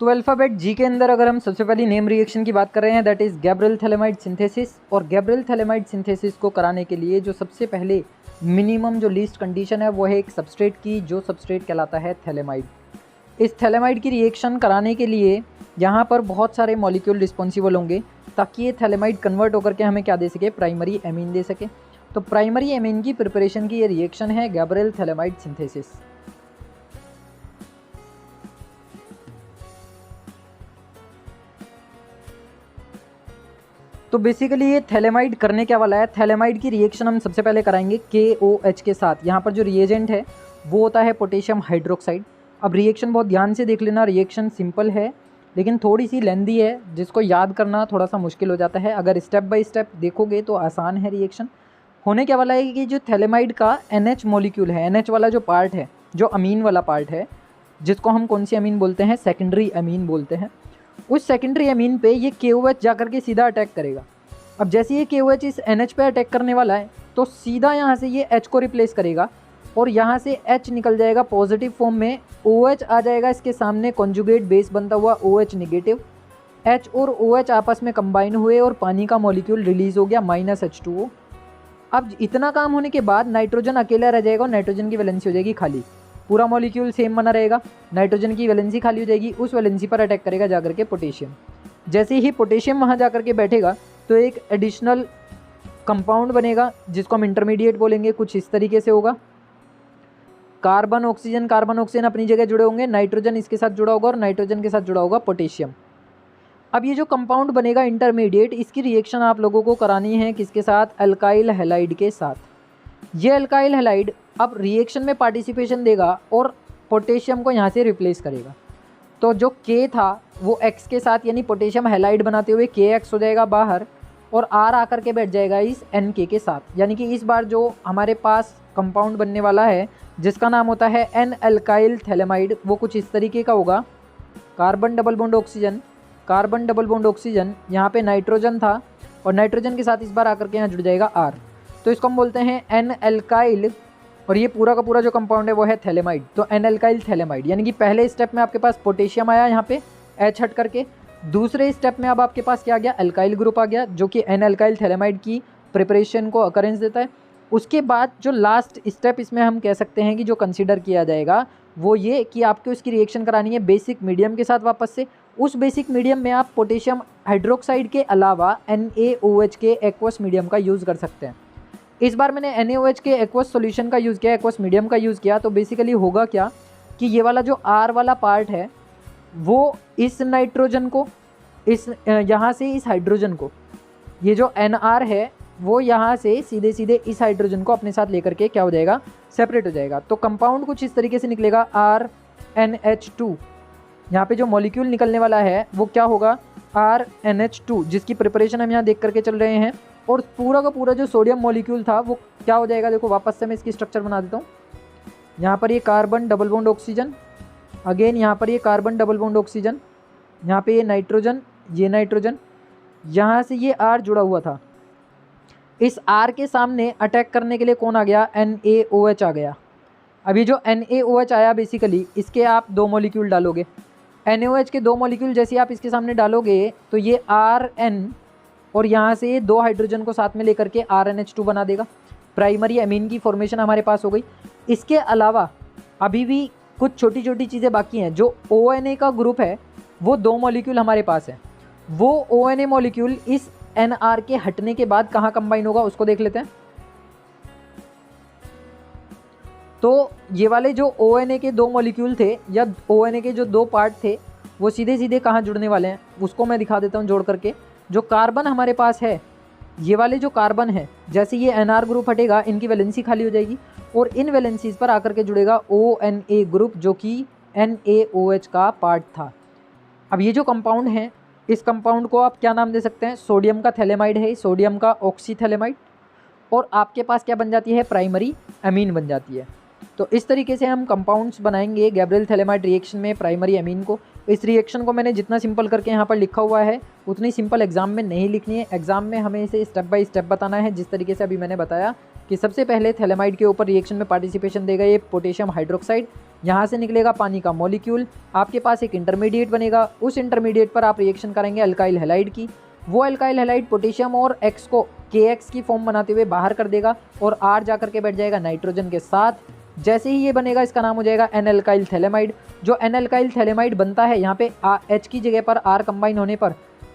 तो अल्फ़ाबेट जी के अंदर अगर हम सबसे पहली नेम रिएक्शन की बात कर रहे हैं that is Gabriel phthalimide synthesis. और गैब्रियल थैलेमाइड सिंथेसिस को कराने के लिए जो सबसे पहले मिनिमम जो लीस्ट कंडीशन है वो है एक सबस्ट्रेट की, जो सबस्ट्रेट कहलाता है थैलेमाइड। इस थैलेमाइड की रिएक्शन कराने के लिए यहाँ पर बहुत सारे मॉलिक्यूल रिस्पॉन्सिबल होंगे ताकि ये थैलेमाइड कन्वर्ट होकर के हमें क्या दे सके, प्राइमरी एमीन दे सके। तो प्राइमरी एमीन की प्रिपरेशन की ये रिएक्शन है गैब्रियल थैलेमाइड सिंथेसिस। तो बेसिकली ये थैलेमाइड करने क्या वाला है, थैलेमाइड की रिएक्शन हम सबसे पहले कराएंगे KOH के साथ। यहाँ पर जो रिएजेंट है वो होता है पोटेशियम हाइड्रोक्साइड। अब रिएक्शन बहुत ध्यान से देख लेना, रिएक्शन सिंपल है लेकिन थोड़ी सी लेंदी है जिसको याद करना थोड़ा सा मुश्किल हो जाता है। अगर स्टेप बाय स्टेप देखोगे तो आसान है रिएक्शन। होने क्या वाला है कि जो थैलेमाइड का NH मॉलिक्यूल है, NH वाला जो पार्ट है, जो अमीन वाला पार्ट है, जिसको हम कौन सी अमीन बोलते हैं, सेकेंडरी अमीन बोलते हैं, उस सेकेंडरी अमीन पे ये KOH जाकर के सीधा अटैक करेगा। अब जैसे ये KOH इस NH पे अटैक करने वाला है तो सीधा यहाँ से ये H को रिप्लेस करेगा और यहाँ से H निकल जाएगा पॉजिटिव फॉर्म में, OH आ जाएगा इसके सामने, कॉन्जुगेट बेस बनता हुआ OH नेगेटिव। H और OH आपस में कंबाइन हुए और पानी का मॉलिक्यूल रिलीज़ हो गया -H2O। अब इतना काम होने के बाद नाइट्रोजन अकेला रह जाएगा और नाइट्रोजन की वैलेंसी हो जाएगी खाली। पूरा मॉलिक्यूल सेम बना रहेगा, नाइट्रोजन की वैलेंसी खाली हो जाएगी, उस वैलेंसी पर अटैक करेगा जाकर के पोटेशियम। जैसे ही पोटेशियम वहाँ जाकर के बैठेगा तो एक एडिशनल कंपाउंड बनेगा जिसको हम इंटरमीडिएट बोलेंगे। कुछ इस तरीके से होगा, कार्बन ऑक्सीजन अपनी जगह जुड़े होंगे, नाइट्रोजन इसके साथ जुड़ा होगा और नाइट्रोजन के साथ जुड़ा होगा पोटेशियम। अब ये जो कंपाउंड बनेगा इंटरमीडिएट, इसकी रिएक्शन आप लोगों को करानी है किसके साथ, अल्काइल हैलाइड के साथ। ये अल्काइल हैलाइड अब रिएक्शन में पार्टिसिपेशन देगा और पोटेशियम को यहाँ से रिप्लेस करेगा। तो जो K था वो X के साथ यानी पोटेशियम हैलाइड बनाते हुए KX हो जाएगा बाहर और R आकर के बैठ जाएगा इस NK के साथ। यानी कि इस बार जो हमारे पास कंपाउंड बनने वाला है जिसका नाम होता है N अल्काइल थैलेमाइड, वो कुछ इस तरीके का होगा। कार्बन डबल बॉन्ड ऑक्सीजन, यहाँ पे नाइट्रोजन था और नाइट्रोजन के साथ इस बार आकर के यहाँ जुड़ जाएगा R। तो इसको हम बोलते हैं N अल्काइल और ये पूरा का पूरा जो कंपाउंड है वो है थैलेमाइड। तो N अल्काइल थैलेमाइड यानी कि पहले स्टेप में आपके पास पोटेशियम आया यहाँ पे H हट करके, दूसरे स्टेप में अब आपके पास क्या आ गया, अल्काइल ग्रुप आ गया जो कि N अल्काइल थैलेमाइड की प्रिपरेशन को अकरेंस देता है। उसके बाद जो लास्ट स्टेप इसमें हम कह सकते हैं कि जो कंसिडर किया जाएगा वो ये कि आपको इसकी रिएक्शन करानी है बेसिक मीडियम के साथ वापस से। उस बेसिक मीडियम में आप पोटेशियम हाइड्रोक्साइड के अलावा NaOH के एक्वस मीडियम का यूज़ कर सकते हैं। इस बार मैंने NaOH के एक्वस सॉल्यूशन का यूज़ किया, एक्वस मीडियम का यूज़ किया। तो बेसिकली होगा क्या कि ये वाला जो R वाला पार्ट है वो इस नाइट्रोजन को, इस यहाँ से इस हाइड्रोजन को, ये जो NR है वो यहाँ से सीधे सीधे इस हाइड्रोजन को अपने साथ लेकर के क्या हो जाएगा, सेपरेट हो जाएगा। तो कंपाउंड कुछ इस तरीके से निकलेगा RNH2। यहाँ पे जो मॉलिक्यूल निकलने वाला है वो क्या होगा, RNH2, जिसकी प्रिपरेशन हम यहाँ देख करके चल रहे हैं। और पूरा का पूरा जो सोडियम मॉलिक्यूल था वो क्या हो जाएगा, देखो वापस से मैं इसकी स्ट्रक्चर बना देता हूँ। यहाँ पर ये carbon double bond oxygen, again यहाँ पर ये कार्बन डबल बॉन्ड ऑक्सीजन, यहाँ पे ये नाइट्रोजन, यहाँ से ये R जुड़ा हुआ था। इस R के सामने अटैक करने के लिए कौन आ गया, NaOH आ गया। अभी जो NaOH आया बेसिकली इसके आप 2 मॉलिक्यूल डालोगे, NaOH के 2 मॉलिक्यूल जैसे आप इसके सामने डालोगे तो ये Rn और यहाँ से ये 2 हाइड्रोजन को साथ में लेकर के RNH2 बना देगा। प्राइमरी अमीन की फॉर्मेशन हमारे पास हो गई। इसके अलावा अभी भी कुछ छोटी छोटी चीज़ें बाकी हैं। जो ONA का ग्रुप है वो 2 मॉलिक्यूल हमारे पास है, वो ONA मॉलिक्यूल इस NR के हटने के बाद कहाँ कंबाइन होगा उसको देख लेते हैं। तो ये वाले जो ONA के 2 मॉलिक्यूल थे या ONA के जो 2 पार्ट थे वो सीधे सीधे कहाँ जुड़ने वाले हैं उसको मैं दिखा देता हूँ जोड़ करके। जो कार्बन हमारे पास है, ये वाले जो कार्बन है, जैसे ये NR ग्रुप हटेगा इनकी वैलेंसी खाली हो जाएगी और इन वैलेंसीज पर आकर के जुड़ेगा ONA ग्रुप जो कि NaOH का पार्ट था। अब ये जो कंपाउंड है इस कंपाउंड को आप क्या नाम दे सकते हैं, सोडियम का थैलेमाइड है, सोडियम का ऑक्सीथैलेमाइड, और आपके पास क्या बन जाती है, प्राइमरी अमीन बन जाती है। तो इस तरीके से हम कंपाउंड्स बनाएंगे गैब्रियल थैलेमाइड रिएक्शन में प्राइमरी अमीन को। इस रिएक्शन को मैंने जितना सिंपल करके यहाँ पर लिखा हुआ है उतनी सिंपल एग्जाम में नहीं लिखनी है। एग्जाम में हमें इसे स्टेप बाय स्टेप बताना है जिस तरीके से अभी मैंने बताया। कि सबसे पहले थैलेमाइड के ऊपर रिएक्शन में पार्टिसिपेशन देगा ये पोटेशियम हाइड्रोक्साइड, यहाँ से निकलेगा पानी का मॉलिक्यूल, आपके पास एक इंटरमीडिएट बनेगा, उस इंटरमीडिएट पर आप रिएक्शन करेंगे अल्काइल हैलाइड की, वो अल्काइल हैलाइड पोटेशियम और X को KX की फॉर्म बनाते हुए बाहर कर देगा और R जा करके बैठ जाएगा नाइट्रोजन के साथ। जैसे ही ये बनेगा इसका नाम हो जाएगा एन अल्काइल थैलेमाइड। जो एन अल्काइल थैलेमाइड बनता है यहाँ पे H की जगह पर R कंबाइन होने पर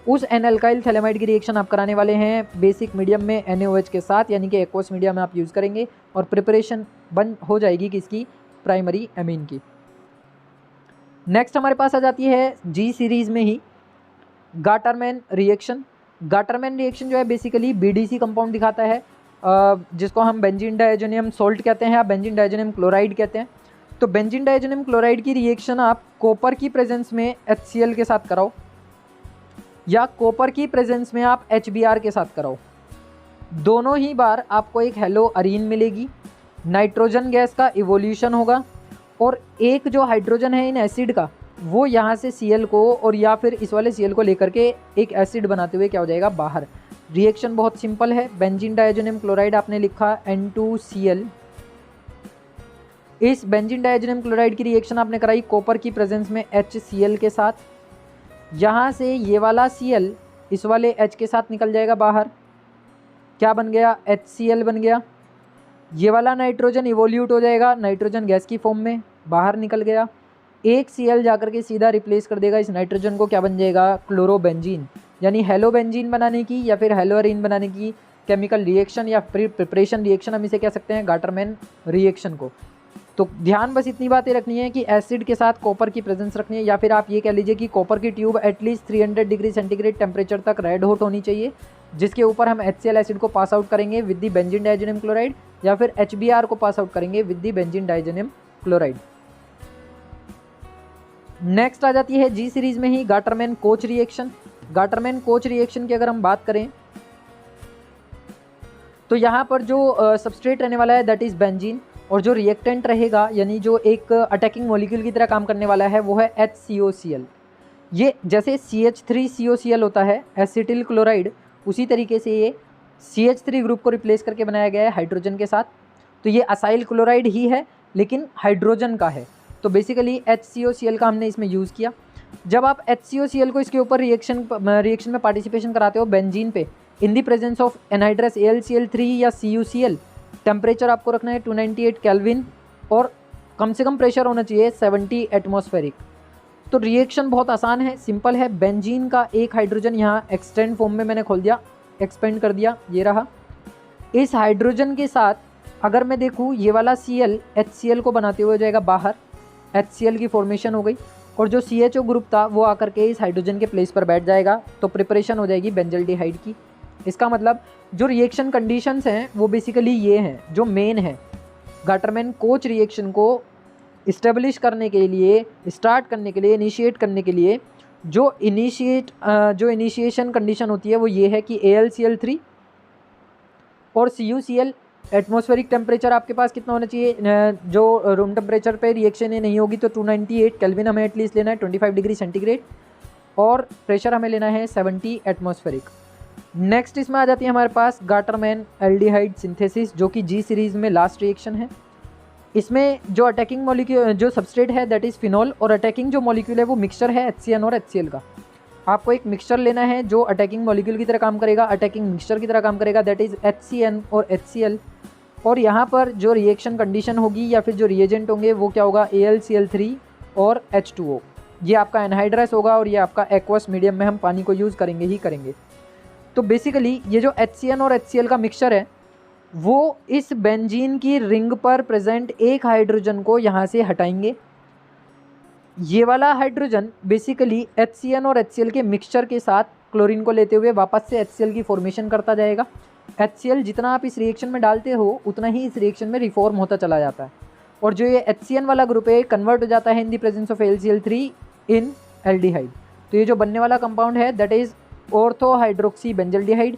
उस एन अल्काइल थैलेमाइड की रिएक्शन आप कराने वाले हैं बेसिक मीडियम में NaOH के साथ, यानी कि एक्वस मीडियम में आप यूज़ करेंगे और प्रिपरेशन बन हो जाएगी किसकी, प्राइमरी एमीन की। नेक्स्ट हमारे पास आ जाती है G सीरीज़ में ही गाटरमैन रिएक्शन। गाटरमैन रिएक्शन जो है बेसिकली BDC कंपाउंड दिखाता है जिसको हम बेंजीन डाइज़ोनियम सॉल्ट कहते हैं या बेंजीन डाइज़ोनियम क्लोराइड कहते हैं। तो बेंजीन डाइज़ोनियम क्लोराइड की रिएक्शन आप कॉपर की प्रेजेंस में HCl के साथ कराओ या कॉपर की प्रेजेंस में आप HBr के साथ कराओ, दोनों ही बार आपको एक हेलो अरीन मिलेगी, नाइट्रोजन गैस का इवोल्यूशन होगा और एक जो हाइड्रोजन है इन एसिड का वो यहाँ से Cl को और या फिर इस वाले Cl को लेकर के एक एसिड बनाते हुए क्या हो जाएगा बाहर। रिएक्शन बहुत सिंपल है, बेंजीन डाइज़ोनियम क्लोराइड आपने लिखा N2Cl, इस बेंजीन डाइज़ोनियम क्लोराइड की रिएक्शन आपने कराई कॉपर की प्रेजेंस में HCl के साथ, यहाँ से ये वाला Cl इस वाले H के साथ निकल जाएगा बाहर, क्या बन गया HCl बन गया, ये वाला नाइट्रोजन इवोल्यूट हो जाएगा नाइट्रोजन गैस की फॉर्म में बाहर निकल गया, एक Cl जाकर के सीधा रिप्लेस कर देगा इस नाइट्रोजन को, क्या बन जाएगा क्लोरोबेंजीन, यानी हेलोबेंजीन बनाने की या फिर हेलोअरीन बनाने की केमिकल रिएक्शन या प्रिपरेशन रिएक्शन हम इसे कह सकते हैं गाटरमैन रिएक्शन को। तो ध्यान बस इतनी बातें रखनी है कि एसिड के साथ कॉपर की प्रेजेंस रखनी है, या फिर आप ये कह लीजिए कि कॉपर की tube at least 300 degree centigrade temperature तक रेड हॉट होनी चाहिए, जिसके ऊपर हम HCl एसिड को पास आउट करेंगे with the benzene diazonium chloride या फिर HBr को पास आउट करेंगे with the benzene diazonium chloride. Next आ जाती है G सीरीज़ में ही Gattermann Koch reaction. Gattermann Koch reaction की अगर हम बात करें तो यहाँ पर जो सबस्ट्रेट रहने वाला है दैट इज़ बेंजीन और जो रिएक्टेंट रहेगा यानी जो एक अटैकिंग मॉलिक्यूल की तरह काम करने वाला है वो है HCOCl। ये जैसे CH3COCl होता है एसिटिल क्लोराइड, उसी तरीके से ये CH3 ग्रुप को रिप्लेस करके बनाया गया है हाइड्रोजन के साथ। तो ये असाइल क्लोराइड ही है लेकिन हाइड्रोजन का है, तो बेसिकली HCOCl का हमने इसमें यूज़ किया। जब आप HCOCl को इसके ऊपर रिएक्शन में पार्टिसिपेशन कराते हो बेंजीन पे in the presence of anhydrous AlCl3 या CuCl, टेम्परेचर आपको रखना है 298 केल्विन और कम से कम प्रेशर होना चाहिए 70 एटमॉस्फेरिक। तो रिएक्शन बहुत आसान है, सिंपल है। बेंजीन का एक हाइड्रोजन यहाँ एक्सटेंड फॉर्म में मैंने खोल दिया, एक्सपेंड कर दिया, ये रहा। इस हाइड्रोजन के साथ अगर मैं देखूँ ये वाला Cl HCl को बनाते हुए जाएगा बाहर, HCl की फॉर्मेशन हो गई और जो CHO ग्रुप था वो आकर के इस हाइड्रोजन के प्लेस पर बैठ जाएगा, तो प्रिपरेशन हो जाएगी बेंजल्डिहाइड की। इसका मतलब जो रिएक्शन कंडीशंस हैं वो बेसिकली ये हैं जो मेन है गाटरमैन कोच रिएक्शन को इस्टेब्लिश करने के लिए, स्टार्ट करने के लिए, इनिशिएट करने के लिए जो इनिशिएशन कंडीशन होती है वो ये है कि AlCl3 और CuCl एटमॉस्फेरिक टेम्परेचर आपके पास कितना होना चाहिए, जो रूम टेम्परेचर पे रिएक्शन ये नहीं होगी तो 298 केल्विन हमें एटलीस्ट लेना है 25 डिग्री सेंटीग्रेड और प्रेशर हमें लेना है 70 एटमॉस्फेरिक। नेक्स्ट इसमें आ जाती है हमारे पास गाटरमैन एल्डिहाइड सिंथेसिस जो कि G सीरीज़ में लास्ट रिएक्शन है। इसमें जो अटैकिंग मॉलिक्यूल जो सबस्ट्रेट है दैट इज़ फिनॉल और अटैकिंग जो मॉलिक्यूल है वो मिक्सचर है HCN और HCl का। आपको एक मिक्सचर लेना है जो अटैकिंग मॉलिक्यूल की तरह काम करेगा, अटैकिंग मिक्सचर की तरह काम करेगा, दैट इज़ HCN और HCl। और यहाँ पर जो रिएक्शन कंडीशन होगी या फिर जो रिएजेंट होंगे वो क्या होगा AlCl3 और H2O। ये आपका एनहाइड्रस होगा और ये आपका एक्वस मीडियम में हम पानी को यूज़ करेंगे ही करेंगे। तो बेसिकली ये जो HCN और HCl का मिक्सचर है वो इस बेंजीन की रिंग पर प्रेजेंट एक हाइड्रोजन को यहाँ से हटाएंगे। ये वाला हाइड्रोजन बेसिकली HCN और HCl के मिक्सचर के साथ क्लोरीन को लेते हुए वापस से HCl की फॉर्मेशन करता जाएगा। HCl जितना आप इस रिएक्शन में डालते हो उतना ही इस रिएक्शन में रिफॉर्म होता चला जाता है और जो ये HCN वाला ग्रुप है कन्वर्ट हो जाता है in the presence of AlCl3 in aldehyde. तो ये जो बनने वाला कंपाउंड है that is ortho hydroxy benzaldehyde,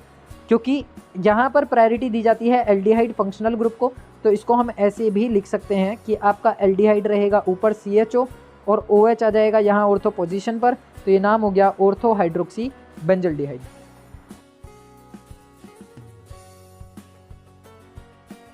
क्योंकि यहाँ पर प्रायोरिटी दी जाती है एल्डिहाइड फंक्शनल ग्रुप को, तो इसको हम ऐसे भी लिख सकते हैं कि आपका एल्डिहाइड रहेगा ऊपर CHO और OH आ जाएगा यहाँ ऑर्थो पोजीशन पर, तो ये नाम हो गया ऑर्थो हाइड्रोक्सी बेंजल्डिहाइड।